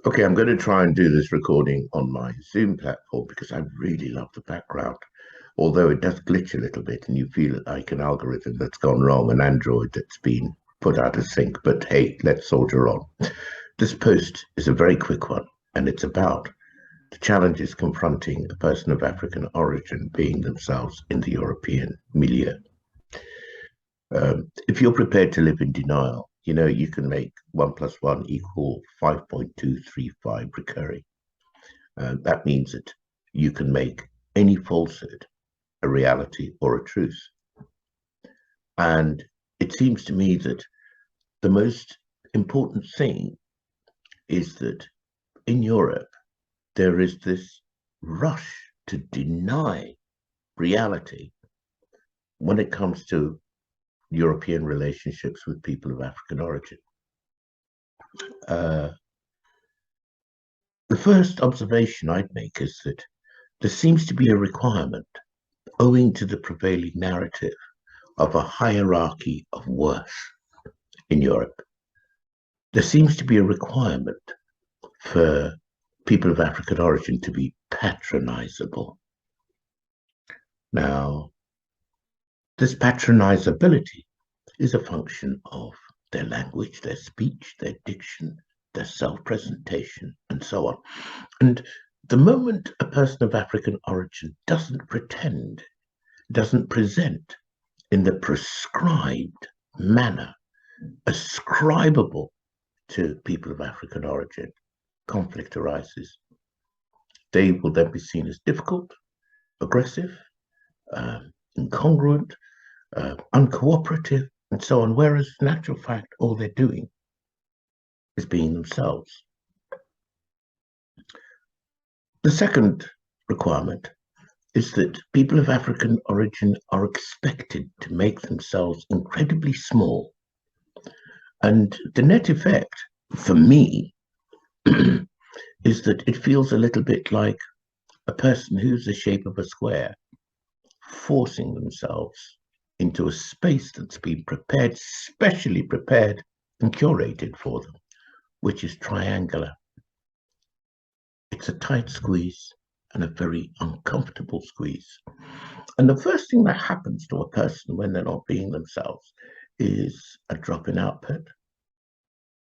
Okay, I'm going to try and do this recording on my Zoom platform because I really love the background. Although it does glitch a little bit and you feel like an algorithm that's gone wrong, an Android that's been put out of sync. But hey, let's soldier on. This post is a very quick one, and it's about the challenges confronting a person of African origin being themselves in the European milieu. If you're prepared to live in denial, you can make 1 + 1 = 5.235 recurring. That means that you can make any falsehood a reality or a truth. And it seems to me that the most important thing is that in Europe, there is this rush to deny reality when it comes to European relationships with people of African origin. The first observation I'd make is that there seems to be a requirement, owing to the prevailing narrative, of a hierarchy of worth in Europe. There seems to be a requirement for people of African origin to be patronizable. Now, this patronizability is a function of their language, their speech, their diction, their self-presentation, and so on. And the moment a person of African origin doesn't pretend, doesn't present in the prescribed manner ascribable to people of African origin, conflict arises. They will then be seen as difficult, aggressive, incongruent, uncooperative, and so on, whereas in actual fact, all they're doing is being themselves. The second requirement is that people of African origin are expected to make themselves incredibly small. And the net effect, for me, is that it feels a little bit like a person who's the shape of a square, forcing themselves into a space that's been prepared, specially prepared and curated for them, which is triangular. It's a tight squeeze and a very uncomfortable squeeze. And the first thing that happens to a person when they're not being themselves is a drop in output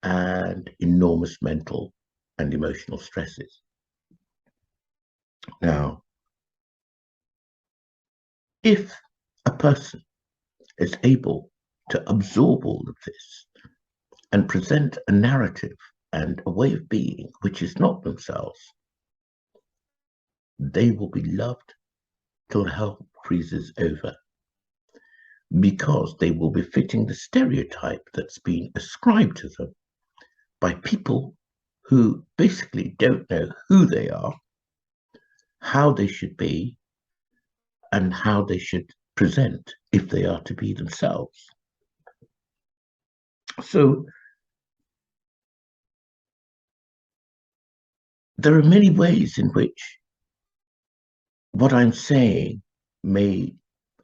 and enormous mental and emotional stresses. Now, if a person is able to absorb all of this and present a narrative and a way of being which is not themselves, they will be loved till hell freezes over, because they will be fitting the stereotype that's been ascribed to them by people who basically don't know who they are, how they should be, and how they should present if they are to be themselves. So there are many ways in which what I'm saying may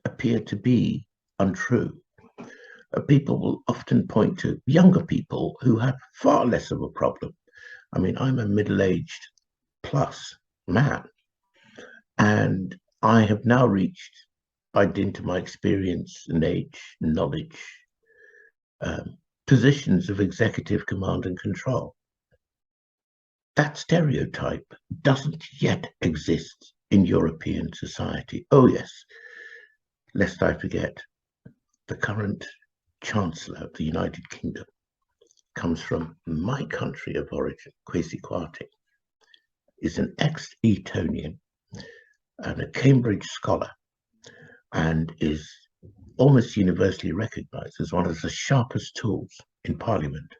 appear to be untrue. People will often point to younger people who have far less of a problem. I mean, I'm a middle-aged plus man, and I have now reached, by dint of my experience and age, knowledge, positions of executive command and control. That stereotype doesn't yet exist in European society. Oh yes, lest I forget, the current Chancellor of the United Kingdom comes from my country of origin. Kwesi Kwarteng is an ex-Etonian and a Cambridge scholar, and is almost universally recognized as one of the sharpest tools in Parliament.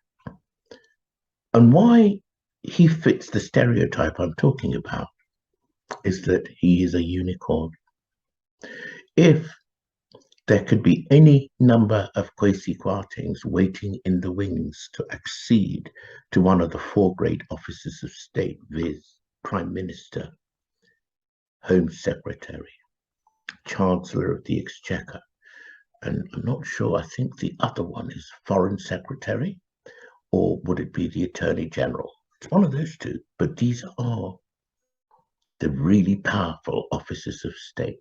And why he fits the stereotype I'm talking about is that he is a unicorn. If there could be any number of Kwesi Kwartengs waiting in the wings to accede to one of the four great offices of state, viz. Prime Minister, Home Secretary, Chancellor of the Exchequer, and I'm not sure, I think the other one is Foreign Secretary, or would it be the Attorney General? It's one of those two, but these are the really powerful officers of state.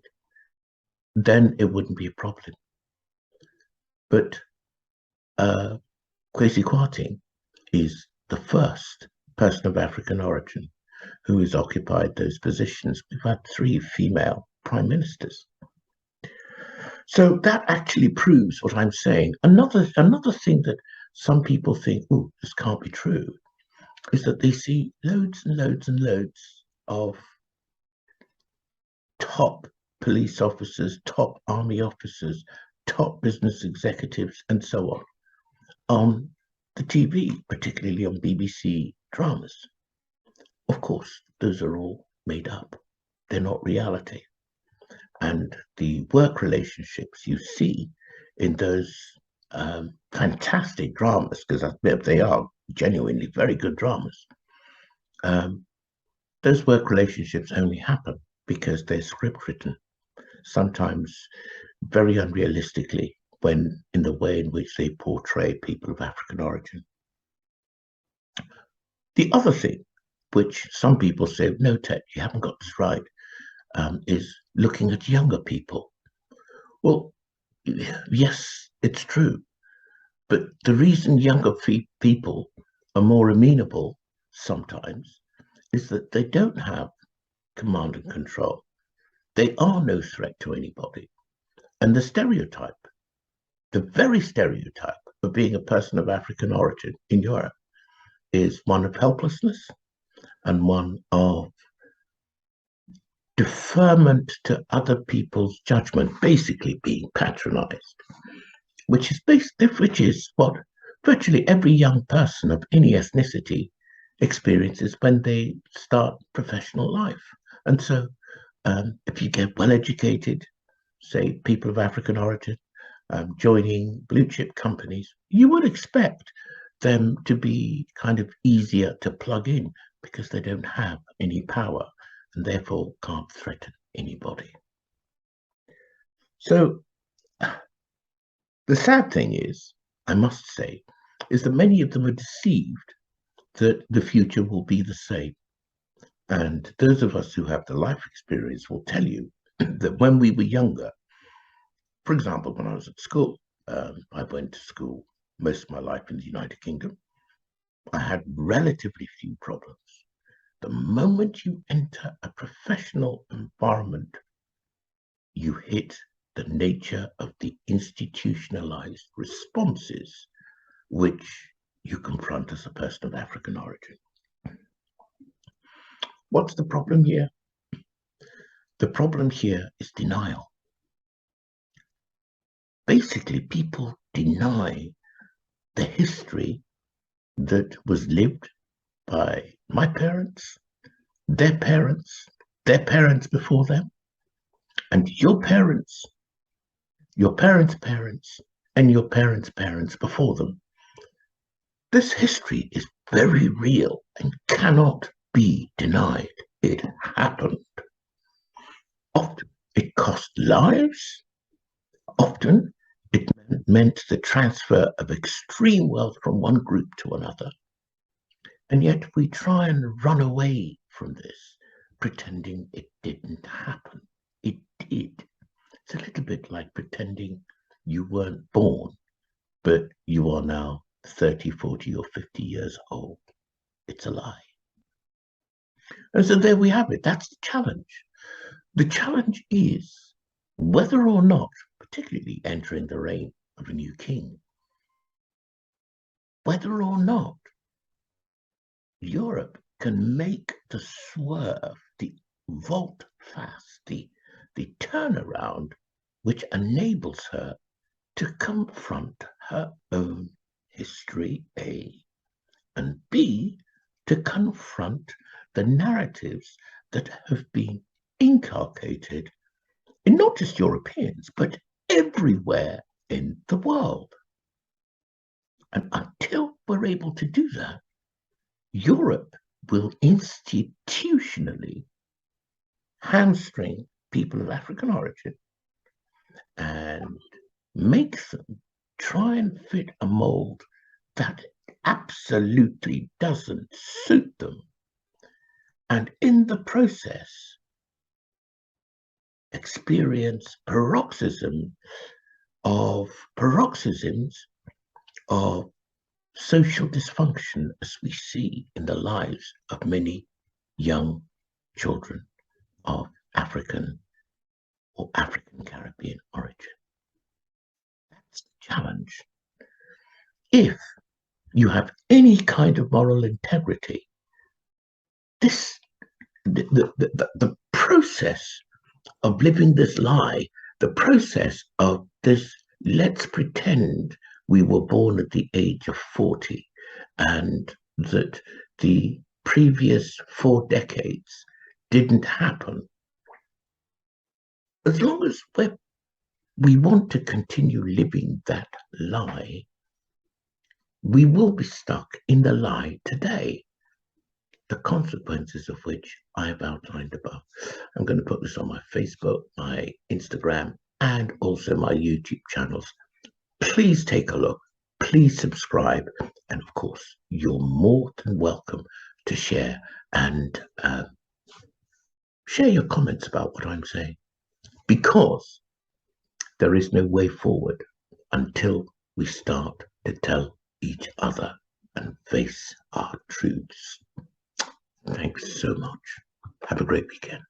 Then it wouldn't be a problem. But Kwesi Kwarteng is the first person of African origin who has occupied those positions. We've had 3 female prime ministers. So that actually proves what I'm saying. Another thing that some people think, oh, this can't be true, is that they see loads and loads and loads of top police officers, top army officers, top business executives, and so on the TV, particularly on BBC dramas. Of course, those are all made up. They're not reality. And the work relationships you see in those fantastic dramas, because they are genuinely very good dramas, those work relationships only happen because they're script written, sometimes very unrealistically, when in the way in which they portray people of African origin. The other thing, which some people say, no, Ted, you haven't got this right, is looking at younger people. Well, yes, it's true. But the reason younger people are more amenable sometimes is that they don't have command and control. They are no threat to anybody. And the very stereotype of being a person of African origin in Europe is one of helplessness and one of deferment to other people's judgment, basically being patronized, which is what virtually every young person of any ethnicity experiences when they start professional life. And so if you get well educated, say people of African origin, joining blue chip companies, you would expect them to be kind of easier to plug in because they don't have any power and therefore can't threaten anybody. So the sad thing is, I must say, is that many of them are deceived that the future will be the same. And those of us who have the life experience will tell you that when we were younger, for example, when I was at school, I went to school most of my life in the United Kingdom. I had relatively few problems. The moment you enter a professional environment, you hit the nature of the institutionalized responses which you confront as a person of African origin. What's the problem here? The problem here is denial. Basically, people deny the history that was lived by my parents, their parents before them, and your parents' parents, and your parents' parents before them. This history is very real and cannot be denied. It happened. Often it cost lives. Often it meant the transfer of extreme wealth from one group to another. And yet we try and run away from this, pretending it didn't happen. It did. It's a little bit like pretending you weren't born, but you are now 30, 40, or 50 years old. It's a lie. And so there we have it. That's the challenge. The challenge is whether or not, particularly entering the reign of a new king, whether or not Europe can make the swerve, the volte-face, the turnaround, which enables her to confront her own history, A, and B, to confront the narratives that have been inculcated in not just Europeans, but everywhere in the world. And until we're able to do that, Europe will institutionally hamstring people of African origin and make them try and fit a mold that absolutely doesn't suit them. And in the process, experience paroxysms of social dysfunction, as we see in the lives of many young children of African or African Caribbean origin. That's the challenge. If you have any kind of moral integrity, the process of living this lie, the process of this, let's pretend we were born at the age of 40 and that the previous 4 decades didn't happen. As long as we want to continue living that lie, we will be stuck in the lie today, the consequences of which I have outlined above. I'm going to put this on my Facebook, my Instagram, and also my YouTube channels. Please take a look. Please subscribe. And of course, you're more than welcome to share and share your comments about what I'm saying, because there is no way forward until we start to tell each other and face our truths. Thanks so much. Have a great weekend.